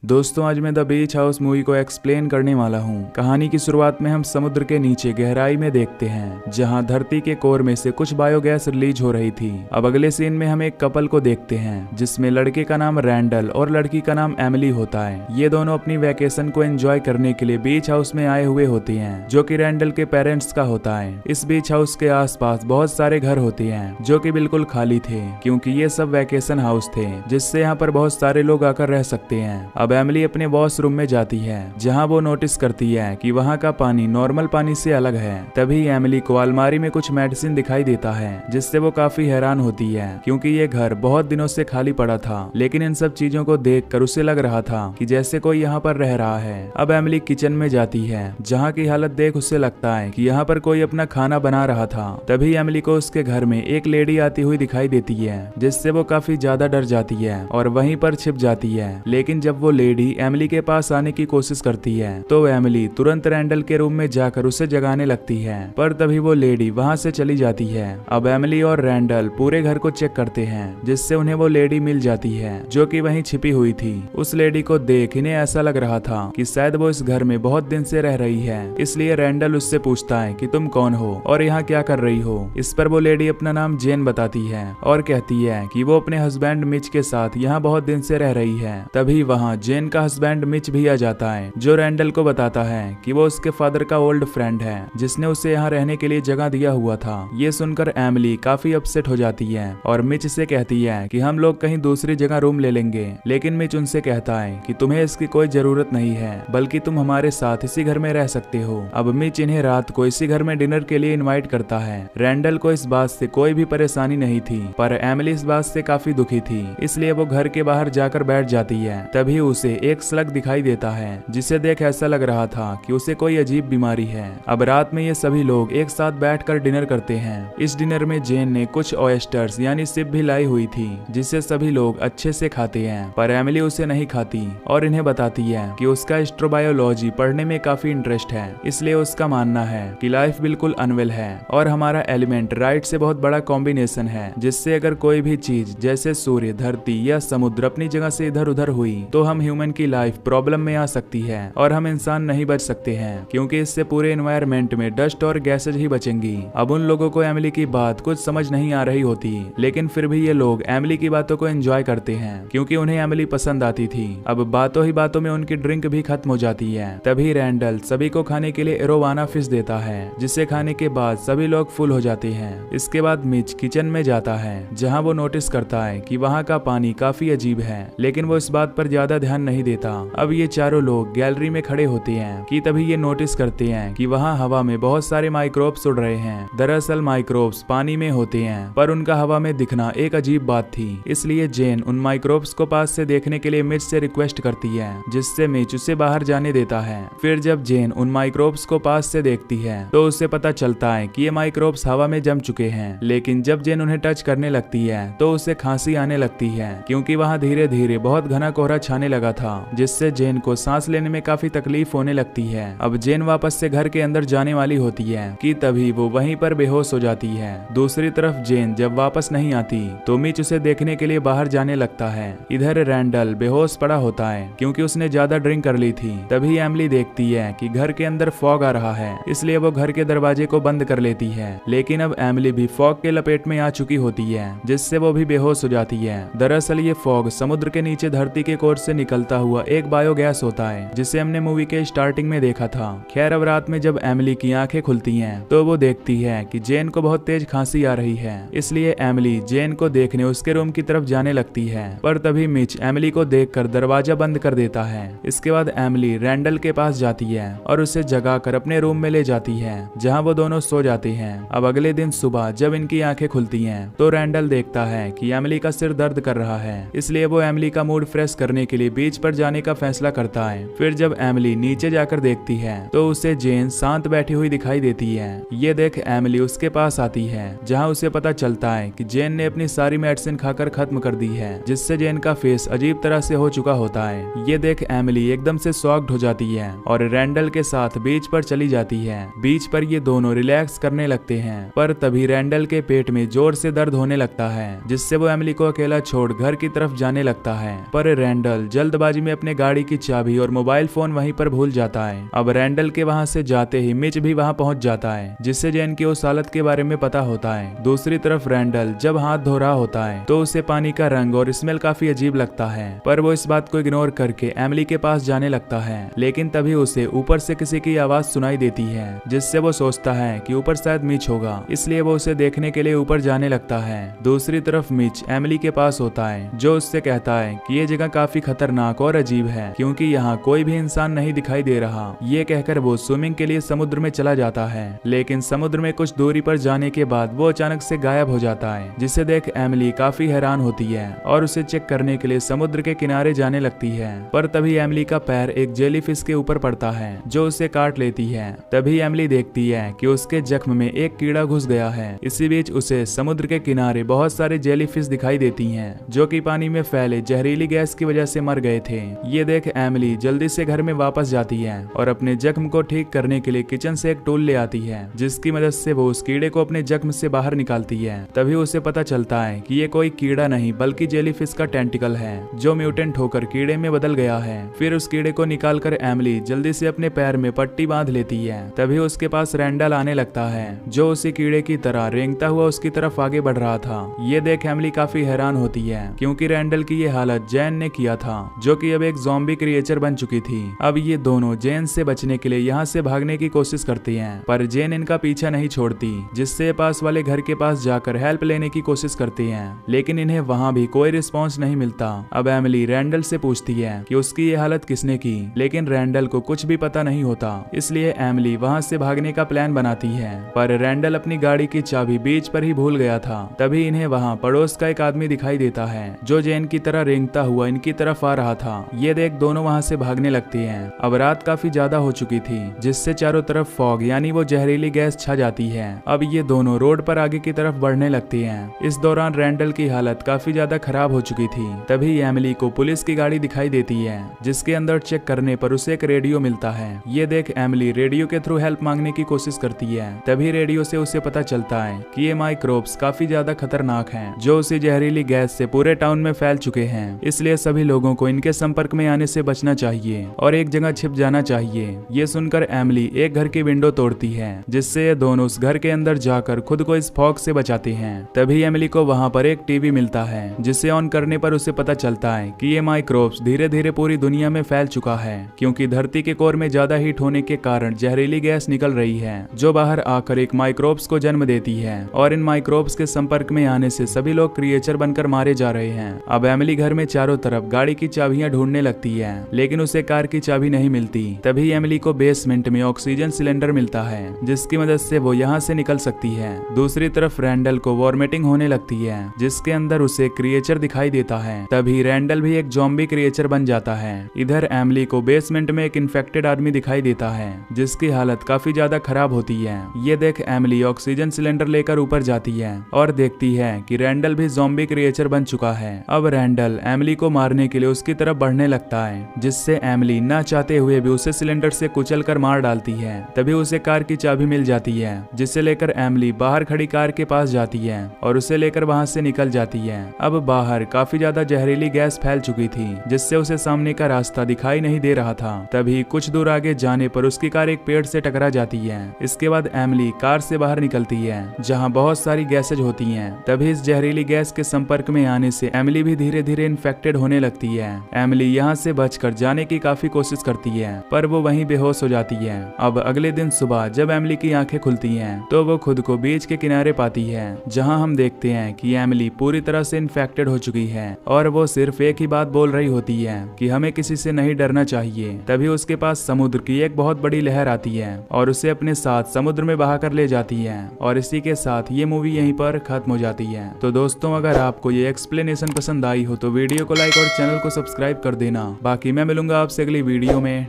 दोस्तों आज मैं द बीच हाउस मूवी को एक्सप्लेन करने वाला हूँ। कहानी की शुरुआत में हम समुद्र के नीचे गहराई में देखते हैं जहाँ धरती के कोर में से कुछ बायोगैस रिलीज हो रही थी। अब अगले सीन में हम एक कपल को देखते हैं जिसमें लड़के का नाम रैंडल और लड़की का नाम एमिली होता है। ये दोनों अपनी वैकेशन को एंजॉय करने के लिए बीच हाउस में आए हुए होते हैं जो कि रैंडल के पेरेंट्स का होता है। इस बीच हाउस के आसपास बहुत सारे घर होते हैं जो कि बिल्कुल खाली थे क्योंकि ये सब वैकेशन हाउस थे जिससे यहाँ पर बहुत सारे लोग आकर रह सकते हैं। अब एमिली अपने वॉशरूम में जाती है जहां वो नोटिस करती है कि वहां का पानी नॉर्मल पानी से अलग है। तभी एमिली को अलमारी में कुछ मेडिसिन दिखाई देता है जिससे वो काफी हैरान होती है क्योंकि ये घर बहुत दिनों से खाली पड़ा था, लेकिन इन सब चीजों को देखकर उसे लग रहा था कि जैसे कोई यहाँ पर रह रहा है। अब एमिली किचन में जाती है जहाँ की हालत देख उसे लगता है कि यहाँ पर कोई अपना खाना बना रहा था। तभी एमिली को उसके घर में एक लेडी आती हुई दिखाई देती है जिससे वो काफी ज्यादा डर जाती है और वहीं पर छिप जाती है। लेकिन जब वो लेडी एमिली के पास आने की कोशिश करती है तो एमिली तुरंत रैंडल के रूम में जाकर उसे जगाने लगती है, पर तभी वो लेडी वहां से चली जाती है। अब एमिली और रैंडल पूरे घर को चेक करते हैं जिससे उन्हें वो लेडी मिल जाती है जो कि वहीं छिपी हुई थी। उस लेडी को देख इन्हें ऐसा लग रहा था कि शायद वो इस घर में बहुत दिन से रह रही है, इसलिए रैंडल उससे पूछता है कि तुम कौन हो और यहाँ क्या कर रही हो। इस पर वो लेडी अपना नाम जेन बताती है और कहती है कि वो अपने हस्बैंड मिच के साथ यहाँ बहुत दिन से रह रही है। तभी वहाँ जेन का हस्बैंड मिच भी आ जाता है जो रैंडल को बताता है कि वो उसके फादर का ओल्ड फ्रेंड है जिसने उसे यहाँ रहने के लिए जगह दिया हुआ था। ये सुनकर एमिली काफी अपसेट हो जाती है और मिच से कहती है कि हम लोग कहीं दूसरी जगह रूम ले लेंगे, लेकिन मिच उनसे कहता है कि तुम्हें इसकी कोई जरूरत नहीं है बल्कि तुम हमारे साथ इसी घर में रह सकते हो। अब मिच इन्हें रात को इसी घर में डिनर के लिए इन्वाइट करता है। रैंडल को इस बात से कोई भी परेशानी नहीं थी, पर एमिली इस बात से काफी दुखी थी, इसलिए वो घर के बाहर जाकर बैठ जाती है। तभी उसे एक स्लग दिखाई देता है जिसे देख ऐसा लग रहा था कि उसे कोई अजीब बीमारी है। अब रात में ये सभी लोग एक साथ बैठकर डिनर करते हैं। इस डिनर में जेन ने कुछ ऑयस्टर्स यानी सिप भी लाई हुई थी जिसे सभी लोग अच्छे से खाते हैं, पर एमिली उसे नहीं खाती और इन्हें बताती है कि उसका एस्ट्रोबायोलॉजी पढ़ने में काफी इंटरेस्ट है, इसलिए उसका मानना है कि लाइफ बिल्कुल अनवेल है और हमारा एलिमेंट राइट से बहुत बड़ा कॉम्बिनेशन है जिससे अगर कोई भी चीज जैसे सूर्य, धरती या समुद्र अपनी जगह से इधर उधर हुई तो हम ह्यूमन की लाइफ प्रॉब्लम में आ सकती है और हम इंसान नहीं बच सकते हैं क्योंकि इससे पूरे एनवायरनमेंट में डस्ट और गैसेज ही बचेंगी। अब उन लोगों को एमिली की बात कुछ समझ नहीं आ रही होती, लेकिन फिर भी ये लोग एमिली की बातों को एंजॉय करते हैं क्योंकि उन्हें एमिली पसंद आती थी। अब बातों ही बातों में उनकी ड्रिंक भी खत्म हो जाती है। तभी रैंडल सभी को खाने के लिए एरोवाना फिश देता है जिसे खाने के बाद सभी लोग फुल हो जाते हैं। इसके बाद मिच किचन में जाता है जहाँ वो नोटिस करता है कि वहाँ का पानी काफी अजीब है, लेकिन वो इस बात पर ज्यादा ध्यान नहीं देता। अब ये चारों लोग गैलरी में खड़े होते हैं कि तभी ये नोटिस करते हैं कि वहाँ हवा में बहुत सारे माइक्रोब्स उड़ रहे हैं। दरअसल माइक्रोब्स पानी में होते हैं, पर उनका हवा में दिखना एक अजीब बात थी, इसलिए जेन उन माइक्रोब्स को पास से देखने के लिए मिच से रिक्वेस्ट करती है जिससे मिच उसे बाहर जाने देता है। फिर जब जेन उन माइक्रोब्स को पास से देखती है तो उसे पता चलता है कि ये माइक्रोब्स हवा में जम चुके हैं, लेकिन जब जेन उन्हें टच करने लगती है तो उसे खांसी आने लगती है क्योंकि वहाँ धीरे धीरे बहुत घना कोहरा छाने लगा था जिससे जेन को सांस लेने में काफी तकलीफ होने लगती है। अब जेन वापस से घर के अंदर जाने वाली होती है कि तभी वो वहीं पर बेहोश हो जाती है। दूसरी तरफ जेन जब वापस नहीं आती तो मिच उसे देखने के लिए बाहर जाने लगता है। इधर रैंडल बेहोश पड़ा होता है क्योंकि उसने ज्यादा ड्रिंक कर ली थी। तभी एमिली देखती है कि घर के अंदर फॉग आ रहा है, इसलिए वो घर के दरवाजे को बंद कर लेती है, लेकिन अब एमिली भी फॉग के लपेट में आ चुकी होती है जिससे वो भी बेहोश हो जाती है। दरअसल ये फॉग समुद्र के नीचे धरती के कोर से निकलता हुआ एक बायोगैस होता है जिसे हमने मूवी के स्टार्टिंग में देखा था। खैर अब रात में जब एमिली की आंखें खुलती हैं तो वो देखती है कि जेन को बहुत तेज खांसी आ रही है, इसलिए एमिली जेन को देखने उसके रूम की तरफ जाने लगती है, पर तभी मिच एमिली को देखकर दरवाजा बंद कर देता है। इसके बाद एमिली रैंडल के पास जाती है और उसे जगाकर अपने रूम में ले जाती है जहाँ वो दोनों सो जाते हैं। अब अगले दिन सुबह जब इनकी आंखें खुलती हैं तो रैंडल देखता है कि एमिली का सिर दर्द कर रहा है, इसलिए वो एमिली का मूड फ्रेश करने के लिए बीच पर जाने का फैसला करता है। फिर जब एमिली नीचे जाकर देखती है तो उसे जेन शांत बैठी हुई दिखाई देती है। ये देख एमिली उसके पास आती है जहाँ उसे पता चलता है कि जेन ने अपनी सारी मेडिसिन खाकर खत्म कर दी है जिससे जेन का फेस अजीब तरह से हो चुका होता है। ये देख एमिली एकदम से शॉक्ड हो जाती है और रैंडल के साथ बीच पर चली जाती है। बीच पर ये दोनों रिलैक्स करने लगते हैं, पर तभी रैंडल के पेट में जोर से दर्द होने लगता है जिससे वो एमिली को अकेला छोड़ घर की तरफ जाने लगता है। पर रैंडल जल्द जल्दबाजी में अपने गाड़ी की चाबी और मोबाइल फोन वहीं पर भूल जाता है। अब रैंडल के वहां से जाते ही मिच भी वहां पहुंच जाता है, जिससे जेन की उस हालत के बारे में पता होता है। दूसरी तरफ रैंडल जब हाथ धो रहा होता है तो उसे पानी का रंग और स्मेल काफी अजीब लगता है, पर वो इस बात को इग्नोर करके एमिली के पास जाने लगता है। लेकिन तभी उसे ऊपर से किसी की आवाज सुनाई देती है, जिससे वो सोचता है कि ऊपर शायद मिच होगा, इसलिए वो उसे देखने के लिए ऊपर जाने लगता है। दूसरी तरफ मिच एमिली के पास होता है, जो उससे कहता है कि ये जगह काफी खतरनाक और अजीब है, क्योंकि यहाँ कोई भी इंसान नहीं दिखाई दे रहा। ये कहकर वो स्विमिंग के लिए समुद्र में चला जाता है, लेकिन समुद्र में कुछ दूरी पर जाने के बाद वो अचानक से गायब हो जाता है, जिसे देख एमिली काफी हैरान होती है और उसे चेक करने के लिए समुद्र के किनारे जाने लगती है। पर तभी एमिली का पैर एक जेलीफिश के ऊपर पड़ता है, जो उसे काट लेती है। तभी एमिली देखती है कि उसके जख्म में एक कीड़ा घुस गया है। इसी बीच उसे समुद्र के किनारे बहुत सारे जेलीफिश दिखाई देती हैं, जो कि पानी में फैले जहरीली गैस की वजह से मर गए थे। ये देख एमिली जल्दी से घर में वापस जाती है और अपने जख्म को ठीक करने के लिए किचन से एक टूल ले आती है, जिसकी मदद से वो उस कीड़े को अपने जख्म से बाहर निकालती है। तभी उसे पता चलता है कि ये कोई कीड़ा नहीं बल्कि जेलीफिश का टेंटिकल है, जो म्यूटेंट होकर कीड़े में बदल गया है। फिर उस कीड़े को निकालकर एमिली जल्दी से अपने पैर में पट्टी बांध लेती है। तभी उसके पास रैंडल आने लगता है, जो उसी कीड़े की तरह रेंगता हुआ उसकी तरफ आगे बढ़ रहा था। ये देख एमिली काफी हैरान होती है, क्योंकि रैंडल की ये हालत जैन ने किया था, जो कि अब एक ज़ॉम्बी क्रिएचर बन चुकी थी। अब ये दोनों जैन से बचने के लिए यहाँ से भागने की कोशिश करती हैं, पर जैन इनका पीछा नहीं छोड़ती, जिससे पास वाले घर के पास जाकर हेल्प लेने की कोशिश करती हैं, लेकिन इन्हें वहाँ भी कोई रिस्पॉन्स नहीं मिलता। अब एमिली रैंडल से पूछती है कि उसकी ये हालत किसने की, लेकिन रैंडल को कुछ भी पता नहीं होता, इसलिए एमिली वहाँ से भागने का प्लान बनाती है। पर रैंडल अपनी गाड़ी की चाबी बीच पर ही भूल गया था। तभी इन्हें वहाँ पड़ोस का एक आदमी दिखाई देता है, जो जैन की तरह रेंगता हुआ इनकी तरफ आ रहा था। ये देख दोनों वहाँ से भागने लगती हैं। अब रात काफी ज्यादा हो चुकी थी, जिससे चारों तरफ फॉग यानी वो जहरीली गैस छा जाती है। अब ये दोनों रोड पर आगे की तरफ बढ़ने लगती हैं। इस दौरान रैंडल की हालत काफी ज्यादा खराब हो चुकी थी। तभी एमिली को पुलिस की गाड़ी दिखाई देती है, जिसके अंदर चेक करने पर उसे एक रेडियो मिलता है। ये देख एमिली रेडियो के थ्रू हेल्प मांगने की कोशिश करती है। तभी रेडियो से उसे पता चलता है कि ये माइक्रोब्स काफी ज्यादा खतरनाक हैं, जो उसी जहरीली गैस से पूरे टाउन में फैल चुके हैं, इसलिए सभी लोगों को इनके संपर्क में आने से बचना चाहिए और एक जगह छिप जाना चाहिए। ये सुनकर एमिली एक घर की विंडो तोड़ती है, जिससे ये दोनों उस घर के अंदर जाकर खुद को इस फॉग से बचाते हैं। तभी एमिली को वहाँ पर एक टीवी मिलता है, जिसे ऑन करने पर उसे पता चलता है कि ये माइक्रोब्स धीरे धीरे पूरी दुनिया में फैल चुका है, क्योंकि धरती के कोर में ज्यादा हीट होने के कारण जहरीली गैस निकल रही है, जो बाहर आकर एक माइक्रोब्स को जन्म देती है, और इन माइक्रोब्स के संपर्क में आने से सभी लोग क्रिएचर बनकर मारे जा रहे हैं। अब एमिली घर में चारों तरफ गाड़ी की चाबियां ढूंढने लगती है, लेकिन उसे कार की चाबी नहीं मिलती। तभी एमिली को बेसमेंट में ऑक्सीजन सिलेंडर मिलता है, जिसकी मदद से वो यहाँ से निकल सकती है। दूसरी तरफ रैंडल को वॉमिटिंग होने लगती है, जिसके अंदर उसे क्रिएचर दिखाई देता है। तभी रैंडल भी एक ज़ॉम्बी क्रिएचर बन जाता है। इधर एमिली को बेसमेंट में एक इन्फेक्टेड आदमी दिखाई देता है, जिसकी हालत काफी ज्यादा खराब होती है। ये देख एमिली ऑक्सीजन सिलेंडर लेकर ऊपर जाती है और देखती है कि रैंडल भी ज़ॉम्बी क्रिएचर बन चुका है। अब रैंडल एमिली को मारने के लिए उसकी तरफ बढ़ने लगता है, जिससे एमिली ना चाहते हुए भी उसे सिलेंडर से कुचलकर मार डालती है। तभी उसे कार की चाबी मिल जाती है, जिसे लेकर एमिली बाहर खड़ी कार के पास जाती है और उसे लेकर वहां से निकल जाती है। अब बाहर काफी ज्यादा जहरीली गैस फैल चुकी थी, जिससे उसे सामने का रास्ता दिखाई नहीं दे रहा था। तभी कुछ दूर आगे जाने पर उसकी कार एक पेड़ से टकरा जाती है। इसके बाद एमिली कार से बाहर निकलती है, जहाँ बहुत सारी गैसेज होती हैं। तभी इस जहरीली गैस के संपर्क में आने से एमिली भी धीरे धीरे इन्फेक्टेड होने लगती है। एमिली यहाँ से बचकर जाने की काफी कोशिश करती है, पर वो वहीं बेहोश हो जाती है। अब अगले दिन सुबह जब एमिली की आंखें खुलती हैं, तो वो खुद को बीच के किनारे पाती है, जहां हम देखते हैं कि एमिली पूरी तरह से इन्फेक्टेड हो चुकी है और वो सिर्फ एक ही बात बोल रही होती है कि हमें किसी से नहीं डरना चाहिए। तभी उसके पास समुद्र की एक बहुत बड़ी लहर आती है और उसे अपने साथ समुद्र में बहाकर ले जाती है। और इसी के साथ ये मूवी यहीं पर खत्म हो जाती है। तो दोस्तों, अगर आपको ये एक्सप्लेनेशन पसंद आई हो तो वीडियो को लाइक और चैनल को सब्सक्राइब कर देना। बाकी मैं मिलूंगा आपसे अगली वीडियो में।